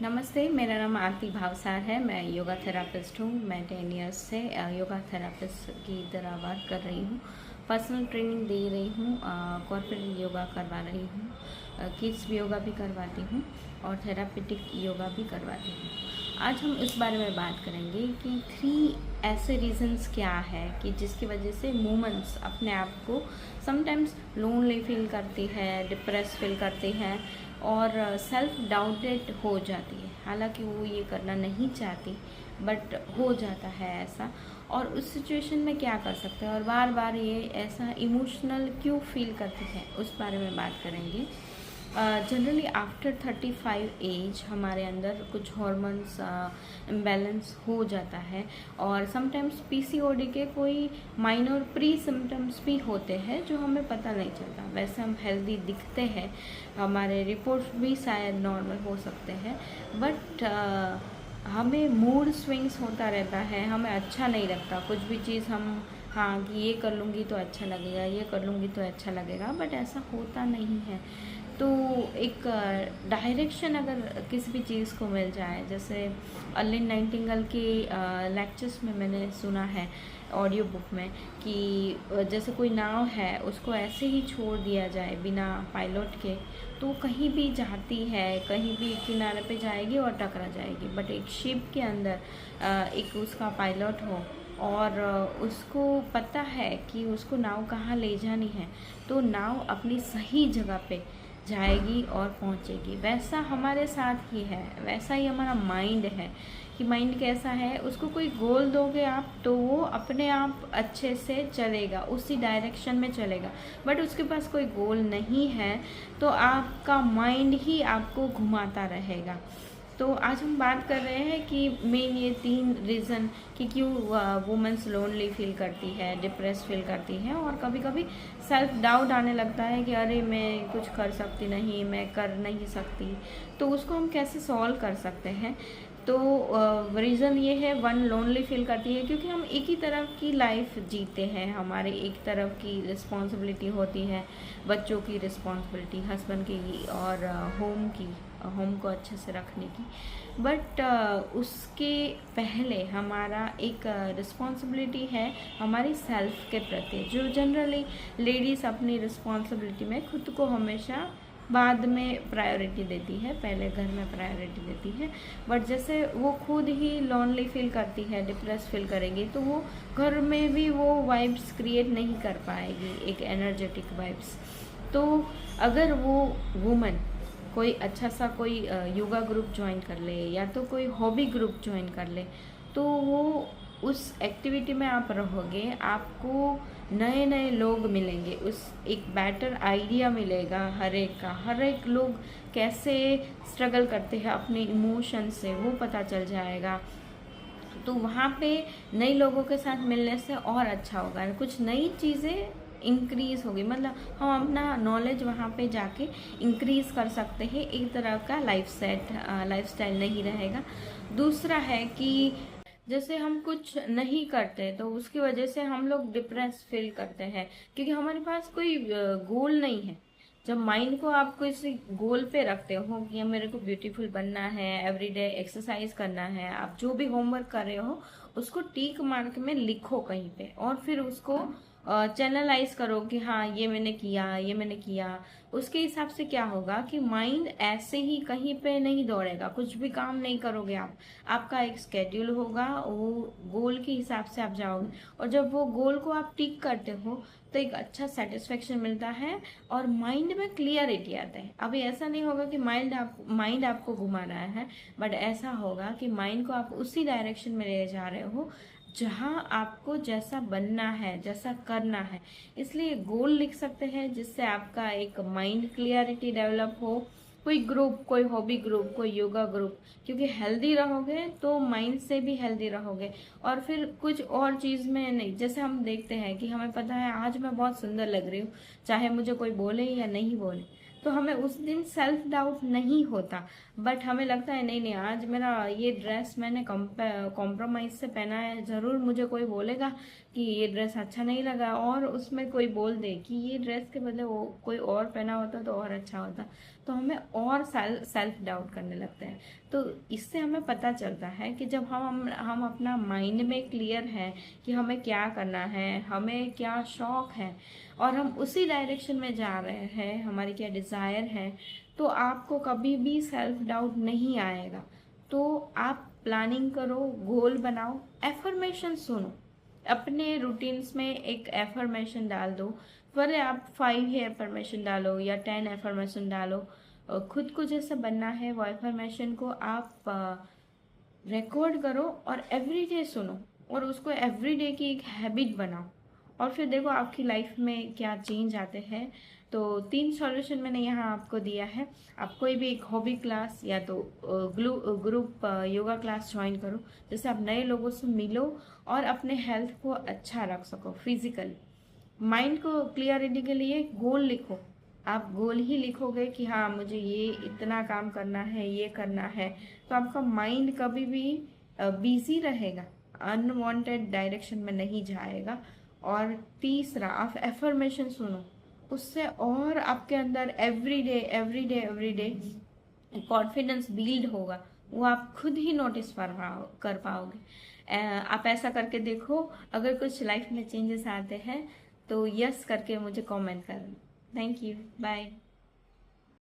नमस्ते, मेरा नाम आरती भावसार है। मैं योगा थेरापिस्ट हूँ। मैं 10 इयर्स से योगा थेरापिस्ट की तरह वर्क कर रही हूँ। पर्सनल ट्रेनिंग दे रही हूँ, कॉर्पोरेट योगा करवा रही हूँ, किड्स योगा भी करवाती हूँ और थेरापेटिक योगा भी करवाती हूँ। आज हम इस बारे में बात करेंगे कि 3 ऐसे रीज़न्स क्या है कि जिसकी वजह से वुमेन्स अपने आप को समटाइम्स लोनली फील करती है, डिप्रेस फील करती हैं और सेल्फ डाउटेड हो जाती है। हालांकि वो ये करना नहीं चाहती, बट हो जाता है ऐसा। और उस सिचुएशन में क्या कर सकते हैं और बार बार ये ऐसा इमोशनल क्यों फील करते हैं, उस बारे में बात करेंगे। जनरली आफ्टर 35 एज हमारे अंदर कुछ हॉर्मोन्स इम्बैलेंस हो जाता है और समटाइम्स पीसीओडी के कोई माइनर प्री सिम्टम्स भी होते हैं जो हमें पता नहीं चलता। वैसे हम हेल्दी दिखते हैं, हमारे रिपोर्ट्स भी शायद नॉर्मल हो सकते हैं, बट हमें मूड स्विंग्स होता रहता है। हमें अच्छा नहीं लगता कुछ भी चीज़, हम हाँ कि ये कर लूँगी तो अच्छा लगेगा, ये कर लूँगी तो अच्छा लगेगा, बट ऐसा होता नहीं है। तो एक डायरेक्शन अगर किसी भी चीज़ को मिल जाए, जैसे अर्लिन नाइटिंगेल के लेक्चर्स में मैंने सुना है ऑडियो बुक में कि जैसे कोई नाव है उसको ऐसे ही छोड़ दिया जाए बिना पायलट के, तो कहीं भी जाती है, कहीं भी किनारे पे जाएगी और टकरा जाएगी। बट एक शिप के अंदर एक उसका पायलट हो और उसको पता है कि उसको नाव कहाँ ले जानी है, तो नाव अपनी सही जगह पे जाएगी और पहुंचेगी। वैसा हमारे साथ ही है, वैसा ही हमारा माइंड है कि माइंड कैसा है, उसको कोई गोल दोगे आप तो वो अपने आप अच्छे से चलेगा, उसी डायरेक्शन में चलेगा। बट उसके पास कोई गोल नहीं है तो आपका माइंड ही आपको घुमाता रहेगा। तो आज हम बात कर रहे हैं कि मेन ये 3 रीज़न कि क्यों वुमेन्स लोनली फील करती है, डिप्रेस फील करती है और कभी कभी सेल्फ डाउट आने लगता है कि अरे मैं कुछ कर सकती नहीं, मैं कर नहीं सकती। तो उसको हम कैसे सॉल्व कर सकते हैं? तो रीज़न ये है, वन लोनली फील करती है क्योंकि हम एक ही तरफ की लाइफ जीते हैं। हमारे एक तरफ की रिस्पॉन्सिबिलिटी होती है, बच्चों की रिस्पॉन्सिबिलिटी, हस्बैंड की और होम की, होम को अच्छे से रखने की। बट उसके पहले हमारा एक रिस्पॉन्सिबिलिटी है हमारी सेल्फ के प्रति, जो जनरली लेडीज़ अपनी रिस्पॉन्सिबिलिटी में खुद को हमेशा बाद में प्रायोरिटी देती है, पहले घर में प्रायोरिटी देती है। बट जैसे वो खुद ही लोनली फील करती है, डिप्रेस फील करेगी, तो वो घर में भी वो वाइब्स क्रिएट नहीं कर पाएगी, एक एनर्जेटिक वाइब्स। तो अगर वो वुमन कोई अच्छा सा कोई योगा ग्रुप ज्वाइन कर ले या तो कोई हॉबी ग्रुप ज्वाइन कर ले, तो वो उस एक्टिविटी में आप रहोगे, आपको नए नए लोग मिलेंगे, उस एक बेटर आइडिया मिलेगा हर एक लोग कैसे स्ट्रगल करते हैं अपने इमोशन से, वो पता चल जाएगा। तो वहाँ पे नए लोगों के साथ मिलने से और अच्छा होगा, कुछ नई चीज़ें इंक्रीज़ होगी, मतलब हम अपना नॉलेज वहाँ पे जाके इंक्रीज़ कर सकते हैं। एक तरह का लाइफ स्टाइल नहीं रहेगा। दूसरा है कि जैसे हम कुछ नहीं करते तो उसकी वजह से हम लोग डिप्रेस फील करते हैं क्योंकि हमारे पास कोई गोल नहीं है। जब माइंड को आप किसी गोल पे रखते हो कि मेरे को ब्यूटीफुल बनना है, एवरीडे एक्सरसाइज करना है, आप जो भी होमवर्क कर रहे हो उसको टिक मार्क में लिखो कहीं पे और फिर उसको चैनलाइज करो कि हाँ ये मैंने किया, ये मैंने किया। उसके हिसाब से क्या होगा कि माइंड ऐसे ही कहीं पे नहीं दौड़ेगा, कुछ भी काम नहीं करोगे आप। आपका एक स्केड्यूल होगा, वो गोल के हिसाब से आप जाओगे और जब वो गोल को आप टिक करते हो तो एक अच्छा सेटिस्फेक्शन मिलता है और माइंड में क्लियरिटी आता है। अभी ऐसा नहीं होगा कि माइंड आपको घुमा रहा है, बट ऐसा होगा कि माइंड को आप उसी डायरेक्शन में ले जा रहे हो जहां आपको जैसा बनना है, जैसा करना है। इसलिए गोल लिख सकते हैं जिससे आपका एक माइंड क्लियरिटी डेवलप हो। कोई ग्रुप, कोई हॉबी ग्रुप, कोई योगा ग्रुप, क्योंकि हेल्दी रहोगे तो माइंड से भी हेल्दी रहोगे। और फिर कुछ और चीज़ में नहीं, जैसे हम देखते हैं कि हमें पता है आज मैं बहुत सुंदर लग रही हूँ, चाहे मुझे कोई बोले या नहीं बोले, तो हमें उस दिन सेल्फ डाउट नहीं होता। बट हमें लगता है नहीं नहीं, आज मेरा ये ड्रेस मैंने कॉम्प्रोमाइज़ से पहना है, ज़रूर मुझे कोई बोलेगा कि ये ड्रेस अच्छा नहीं लगा और उसमें कोई बोल दे कि ये ड्रेस के बदले वो कोई और पहना होता तो और अच्छा होता, तो हमें और सेल्फ डाउट करने लगते हैं। तो इससे हमें पता चलता है कि जब हम अपना माइंड में क्लियर हैं कि हमें क्या करना है, हमें क्या शौक है और हम उसी डायरेक्शन में जा रहे हैं, हमारी क्या डिज़ायर है, तो आपको कभी भी सेल्फ डाउट नहीं आएगा। तो आप प्लानिंग करो, गोल बनाओ, एफर्मेशन सुनो, अपने रूटीन्स में एक एफर्मेशन डाल दो। भले आप 5 ही एफर्मेशन डालो या 10 एफर्मेशन डालो, खुद को जैसे बनना है वो एफर्मेशन को आप रिकॉर्ड करो और एवरीडे सुनो और उसको एवरीडे की एक हैबिट बनाओ और फिर देखो आपकी लाइफ में क्या चेंज आते हैं। तो 3 सॉल्यूशन मैंने यहाँ आपको दिया है। आप कोई भी एक हॉबी क्लास या तो ग्रुप योगा क्लास ज्वाइन करो, जिससे आप नए लोगों से मिलो और अपने हेल्थ को अच्छा रख सको फिजिकली। माइंड को क्लियरिटी के लिए गोल लिखो। आप गोल ही लिखोगे कि हाँ मुझे ये इतना काम करना है, ये करना है, तो आपका माइंड कभी भी बिजी रहेगा, अनवांटेड डायरेक्शन में नहीं जाएगा। और तीसरा, आप एफर्मेशन सुनो, उससे और आपके अंदर everyday everyday everyday confidence build होगा, वो आप खुद ही नोटिस कर पाओगे। आप ऐसा करके देखो, अगर कुछ लाइफ में चेंजेस आते हैं तो यस करके मुझे कमेंट करना। Thank you, bye.